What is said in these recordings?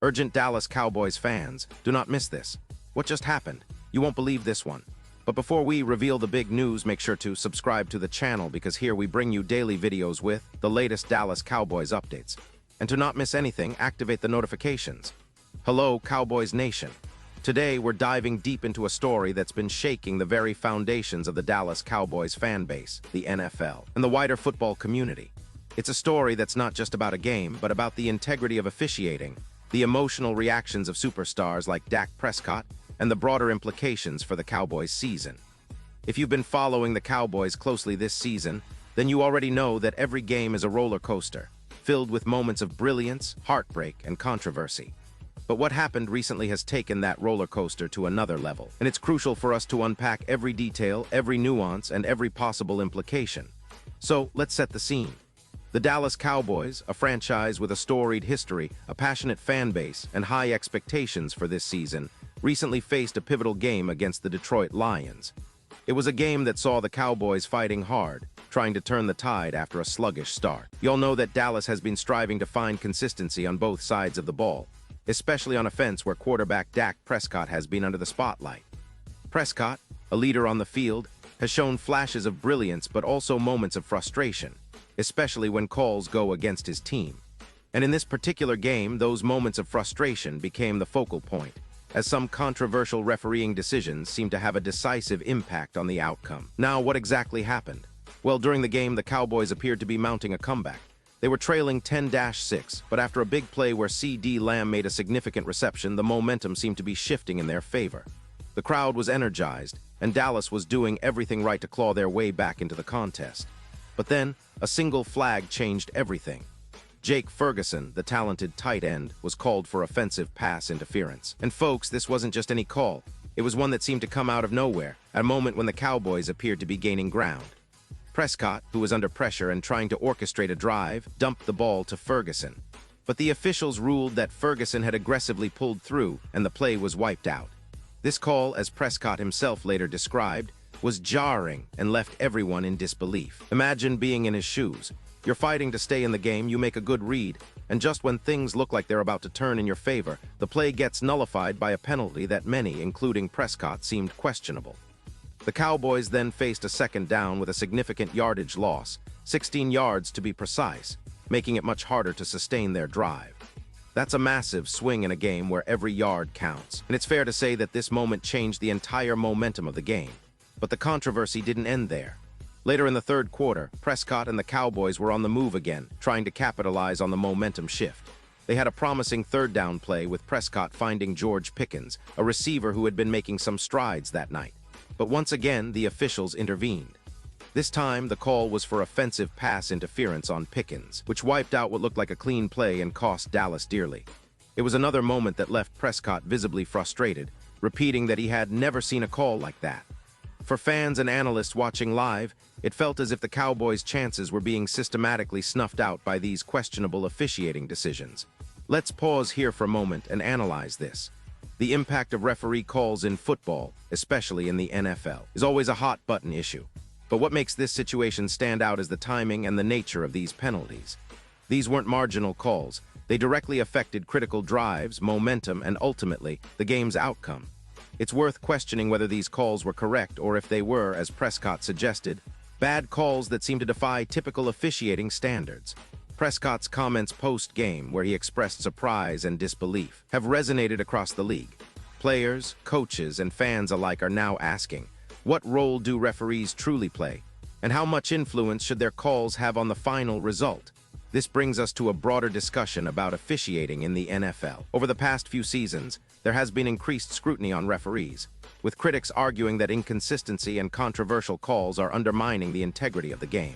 Urgent Dallas Cowboys fans, do not miss this. What just happened? You won't believe this one. But before we reveal the big news, make sure to subscribe to the channel because here we bring you daily videos with the latest Dallas Cowboys updates. And to not miss anything, activate the notifications. Hello, Cowboys Nation. Today, we're diving deep into a story that's been shaking the very foundations of the Dallas Cowboys fan base, the NFL, and the wider football community. It's a story that's not just about a game, but about the integrity of officiating, the emotional reactions of superstars like Dak Prescott, and the broader implications for the Cowboys season. If you've been following the Cowboys closely this season, then you already know that every game is a roller coaster, filled with moments of brilliance, heartbreak, and controversy. But what happened recently has taken that roller coaster to another level, and it's crucial for us to unpack every detail, every nuance, and every possible implication. So, let's set the scene. The Dallas Cowboys, a franchise with a storied history, a passionate fan base, and high expectations for this season, recently faced a pivotal game against the Detroit Lions. It was a game that saw the Cowboys fighting hard, trying to turn the tide after a sluggish start. You all know that Dallas has been striving to find consistency on both sides of the ball, especially on offense where quarterback Dak Prescott has been under the spotlight. Prescott, a leader on the field, has shown flashes of brilliance but also moments of frustration, especially when calls go against his team. And in this particular game, those moments of frustration became the focal point, as some controversial refereeing decisions seemed to have a decisive impact on the outcome. Now, what exactly happened? Well, during the game, the Cowboys appeared to be mounting a comeback. They were trailing 10-6, but after a big play where C.D. Lamb made a significant reception, the momentum seemed to be shifting in their favor. The crowd was energized, and Dallas was doing everything right to claw their way back into the contest. But then, a single flag changed everything. Jake Ferguson, the talented tight end, was called for offensive pass interference. And folks, this wasn't just any call. It was one that seemed to come out of nowhere, at a moment when the Cowboys appeared to be gaining ground. Prescott, who was under pressure and trying to orchestrate a drive, dumped the ball to Ferguson. But the officials ruled that Ferguson had aggressively pulled through, and the play was wiped out. This call, as Prescott himself later described, was jarring and left everyone in disbelief. Imagine being in his shoes. You're fighting to stay in the game, you make a good read, and just when things look like they're about to turn in your favor, the play gets nullified by a penalty that many, including Prescott, seemed questionable. The Cowboys then faced a second down with a significant yardage loss, 16 yards to be precise, making it much harder to sustain their drive. That's a massive swing in a game where every yard counts, and it's fair to say that this moment changed the entire momentum of the game. But the controversy didn't end there. Later in the third quarter, Prescott and the Cowboys were on the move again, trying to capitalize on the momentum shift. They had a promising third down play with Prescott finding George Pickens, a receiver who had been making some strides that night. But once again, the officials intervened. This time, the call was for offensive pass interference on Pickens, which wiped out what looked like a clean play and cost Dallas dearly. It was another moment that left Prescott visibly frustrated, repeating that he had never seen a call like that. For fans and analysts watching live, it felt as if the Cowboys' chances were being systematically snuffed out by these questionable officiating decisions. Let's pause here for a moment and analyze this. The impact of referee calls in football, especially in the NFL, is always a hot-button issue. But what makes this situation stand out is the timing and the nature of these penalties. These weren't marginal calls. They directly affected critical drives, momentum, and ultimately, the game's outcome. It's worth questioning whether these calls were correct or if they were, as Prescott suggested, bad calls that seem to defy typical officiating standards. Prescott's comments post-game, where he expressed surprise and disbelief, have resonated across the league. Players, coaches, and fans alike are now asking, what role do referees truly play? And how much influence should their calls have on the final result? This brings us to a broader discussion about officiating in the NFL. Over the past few seasons, there has been increased scrutiny on referees, with critics arguing that inconsistency and controversial calls are undermining the integrity of the game.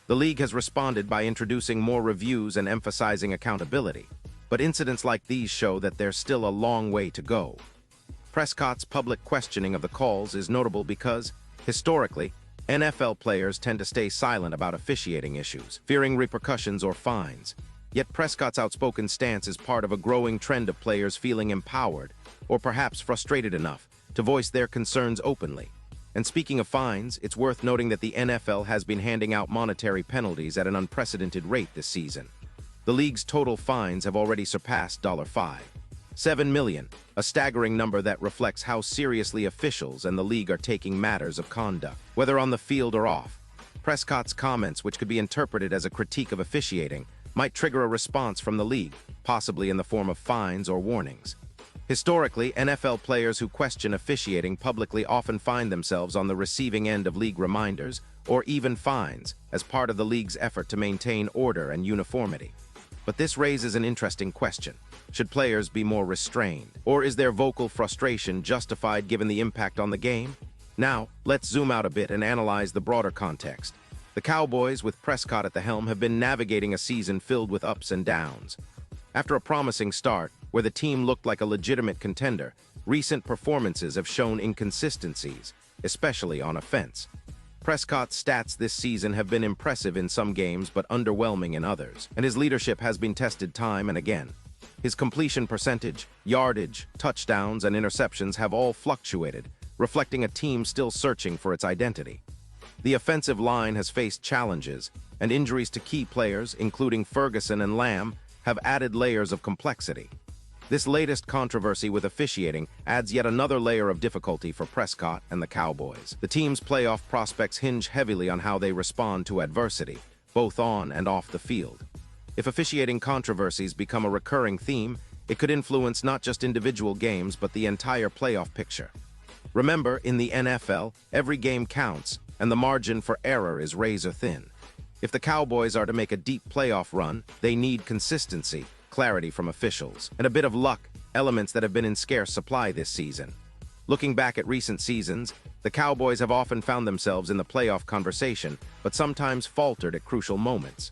The league has responded by introducing more reviews and emphasizing accountability, but incidents like these show that there's still a long way to go. Prescott's public questioning of the calls is notable because, historically, NFL players tend to stay silent about officiating issues, fearing repercussions or fines. Yet Prescott's outspoken stance is part of a growing trend of players feeling empowered, or perhaps frustrated enough, to voice their concerns openly. And speaking of fines, it's worth noting that the NFL has been handing out monetary penalties at an unprecedented rate this season. the league's total fines have already surpassed $7 million, a staggering number that reflects how seriously officials and the league are taking matters of conduct, whether on the field or off. Prescott's comments, which could be interpreted as a critique of officiating, might trigger a response from the league, possibly in the form of fines or warnings. Historically, NFL players who question officiating publicly often find themselves on the receiving end of league reminders or even fines as part of the league's effort to maintain order and uniformity. But this raises an interesting question. Should players be more restrained? Or is their vocal frustration justified given the impact on the game? Now, let's zoom out a bit and analyze the broader context. The Cowboys, with Prescott at the helm, have been navigating a season filled with ups and downs. After a promising start, where the team looked like a legitimate contender, recent performances have shown inconsistencies, especially on offense. Prescott's stats this season have been impressive in some games but underwhelming in others, and his leadership has been tested time and again. His completion percentage, yardage, touchdowns, and interceptions have all fluctuated, reflecting a team still searching for its identity. The offensive line has faced challenges, and injuries to key players, including Ferguson and Lamb, have added layers of complexity. This latest controversy with officiating adds yet another layer of difficulty for Prescott and the Cowboys. The team's playoff prospects hinge heavily on how they respond to adversity, both on and off the field. If officiating controversies become a recurring theme, it could influence not just individual games but the entire playoff picture. Remember, in the NFL, every game counts, and the margin for error is razor thin. If the Cowboys are to make a deep playoff run, they need consistency, clarity from officials, and a bit of luck, elements that have been in scarce supply this season. Looking back at recent seasons, the Cowboys have often found themselves in the playoff conversation, but sometimes faltered at crucial moments.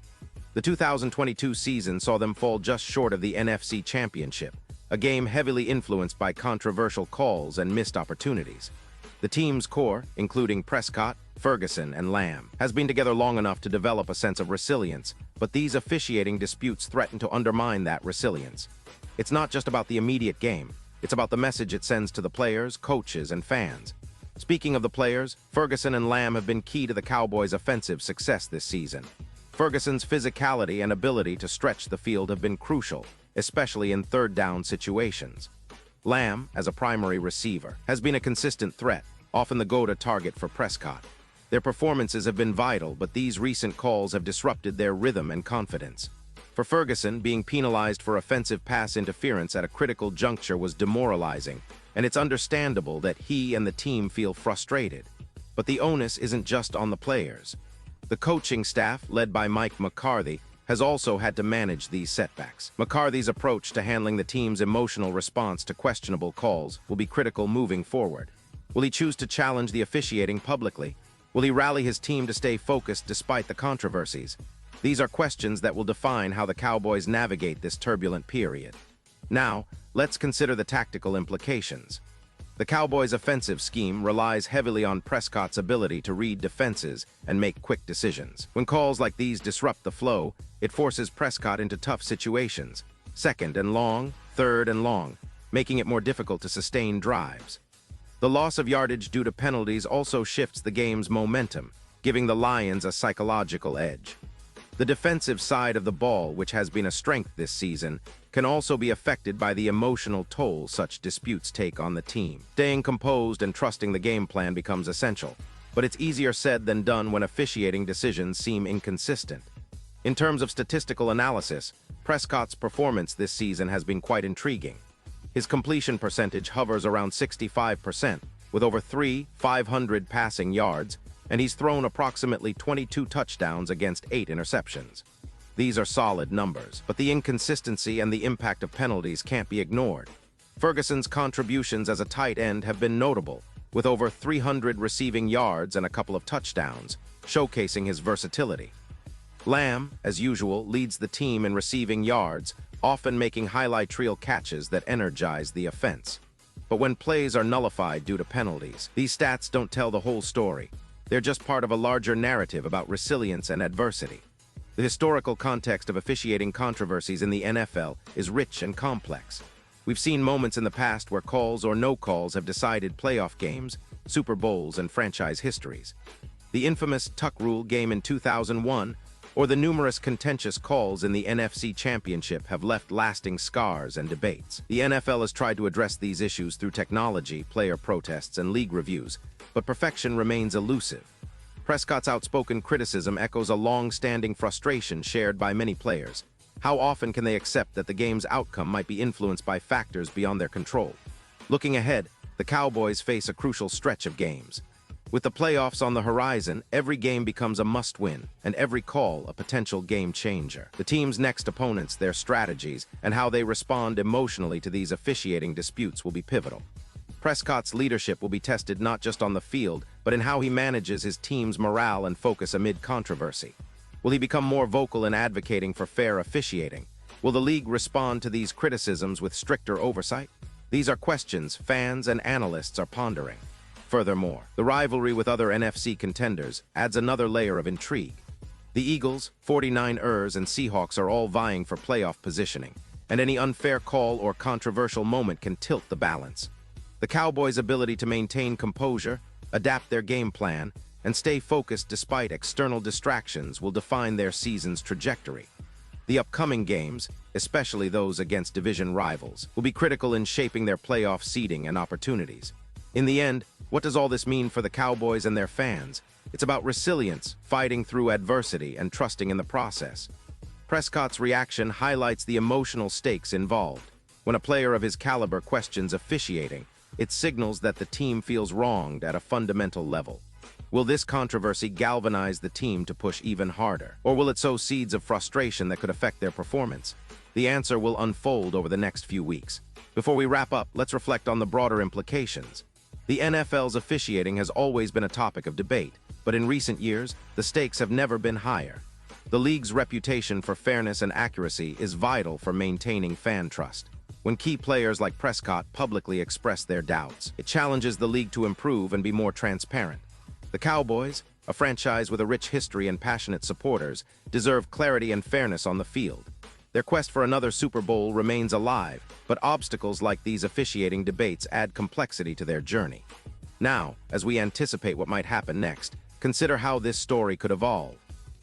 The 2022 season saw them fall just short of the NFC Championship, a game heavily influenced by controversial calls and missed opportunities. The team's core, including Prescott, Ferguson, and Lamb, has been together long enough to develop a sense of resilience, but these officiating disputes threaten to undermine that resilience. It's not just about the immediate game, it's about the message it sends to the players, coaches, and fans. Speaking of the players, Ferguson and Lamb have been key to the Cowboys' offensive success this season. Ferguson's physicality and ability to stretch the field have been crucial, especially in third-down situations. Lamb, as a primary receiver, has been a consistent threat, often the go-to target for Prescott. Their performances have been vital, but these recent calls have disrupted their rhythm and confidence. For Ferguson, being penalized for offensive pass interference at a critical juncture was demoralizing, and it's understandable that he and the team feel frustrated. But the onus isn't just on the players. The coaching staff, led by Mike McCarthy, has also had to manage these setbacks. McCarthy's approach to handling the team's emotional response to questionable calls will be critical moving forward. Will he choose to challenge the officiating publicly? Will he rally his team to stay focused despite the controversies? These are questions that will define how the Cowboys navigate this turbulent period. Now, let's consider the tactical implications. The Cowboys' offensive scheme relies heavily on Prescott's ability to read defenses and make quick decisions. When calls like these disrupt the flow, it forces Prescott into tough situations, second and long, third and long, making it more difficult to sustain drives. The loss of yardage due to penalties also shifts the game's momentum, giving the Lions a psychological edge. The defensive side of the ball, which has been a strength this season, can also be affected by the emotional toll such disputes take on the team. Staying composed and trusting the game plan becomes essential, but it's easier said than done when officiating decisions seem inconsistent. In terms of statistical analysis, Prescott's performance this season has been quite intriguing. His completion percentage hovers around 65%, with over 500 passing yards, and he's thrown approximately 22 touchdowns against 8 interceptions. These are solid numbers, but the inconsistency and the impact of penalties can't be ignored. Ferguson's contributions as a tight end have been notable, with over 300 receiving yards and a couple of touchdowns, showcasing his versatility. Lamb, as usual, leads the team in receiving yards, often making highlight reel catches that energize the offense. But when plays are nullified due to penalties, these stats don't tell the whole story. They're just part of a larger narrative about resilience and adversity. The historical context of officiating controversies in the NFL is rich and complex. We've seen moments in the past where calls or no calls have decided playoff games, Super Bowls, and franchise histories. The infamous tuck rule game in 2001, or the numerous contentious calls in the NFC Championship have left lasting scars and debates. The NFL has tried to address these issues through technology, player protests, and league reviews, but perfection remains elusive. Prescott's outspoken criticism echoes a long-standing frustration shared by many players. How often can they accept that the game's outcome might be influenced by factors beyond their control? Looking ahead, the Cowboys face a crucial stretch of games. With the playoffs on the horizon, every game becomes a must-win, and every call a potential game-changer. The team's next opponents, their strategies, and how they respond emotionally to these officiating disputes will be pivotal. Prescott's leadership will be tested not just on the field, but in how he manages his team's morale and focus amid controversy. Will he become more vocal in advocating for fair officiating? Will the league respond to these criticisms with stricter oversight? These are questions fans and analysts are pondering. Furthermore, the rivalry with other NFC contenders adds another layer of intrigue. The Eagles, 49ers, and Seahawks are all vying for playoff positioning, and any unfair call or controversial moment can tilt the balance. The Cowboys' ability to maintain composure, adapt their game plan, and stay focused despite external distractions will define their season's trajectory. The upcoming games, especially those against division rivals, will be critical in shaping their playoff seeding and opportunities. In the end, what does all this mean for the Cowboys and their fans? It's about resilience, fighting through adversity, and trusting in the process. Prescott's reaction highlights the emotional stakes involved. When a player of his caliber questions officiating, it signals that the team feels wronged at a fundamental level. Will this controversy galvanize the team to push even harder? Or will it sow seeds of frustration that could affect their performance? The answer will unfold over the next few weeks. Before we wrap up, let's reflect on the broader implications. The NFL's officiating has always been a topic of debate, but in recent years, the stakes have never been higher. The league's reputation for fairness and accuracy is vital for maintaining fan trust. When key players like Prescott publicly express their doubts, it challenges the league to improve and be more transparent. The Cowboys, a franchise with a rich history and passionate supporters, deserve clarity and fairness on the field. Their quest for another Super Bowl remains alive, but obstacles like these officiating debates add complexity to their journey. Now, as we anticipate what might happen next, consider how this story could evolve.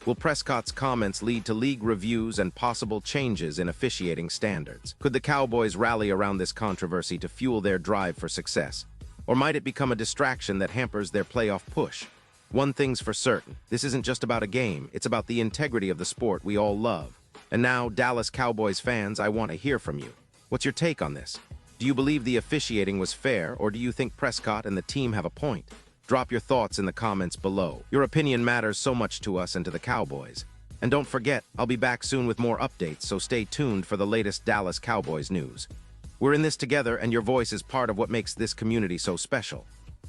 Will Prescott's comments lead to league reviews and possible changes in officiating standards? Could the Cowboys rally around this controversy to fuel their drive for success? Or might it become a distraction that hampers their playoff push? One thing's for certain, this isn't just about a game, it's about the integrity of the sport we all love. And now, Dallas Cowboys fans, I want to hear from you. What's your take on this? Do you believe the officiating was fair, or do you think Prescott and the team have a point? Drop your thoughts in the comments below. Your opinion matters so much to us and to the Cowboys. And don't forget, I'll be back soon with more updates, so stay tuned for the latest Dallas Cowboys news. We're in this together, and your voice is part of what makes this community so special.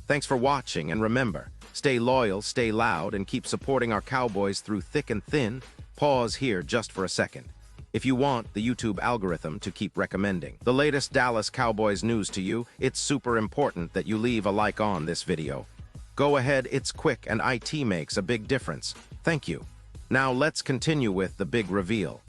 Thanks for watching, and remember, stay loyal, stay loud, and keep supporting our Cowboys through thick and thin. Pause here just for a second. If you want the YouTube algorithm to keep recommending the latest Dallas Cowboys news to you, it's super important that you leave a like on this video. Go ahead, it's quick and IT makes a big difference. Thank you. Now let's continue with the big reveal.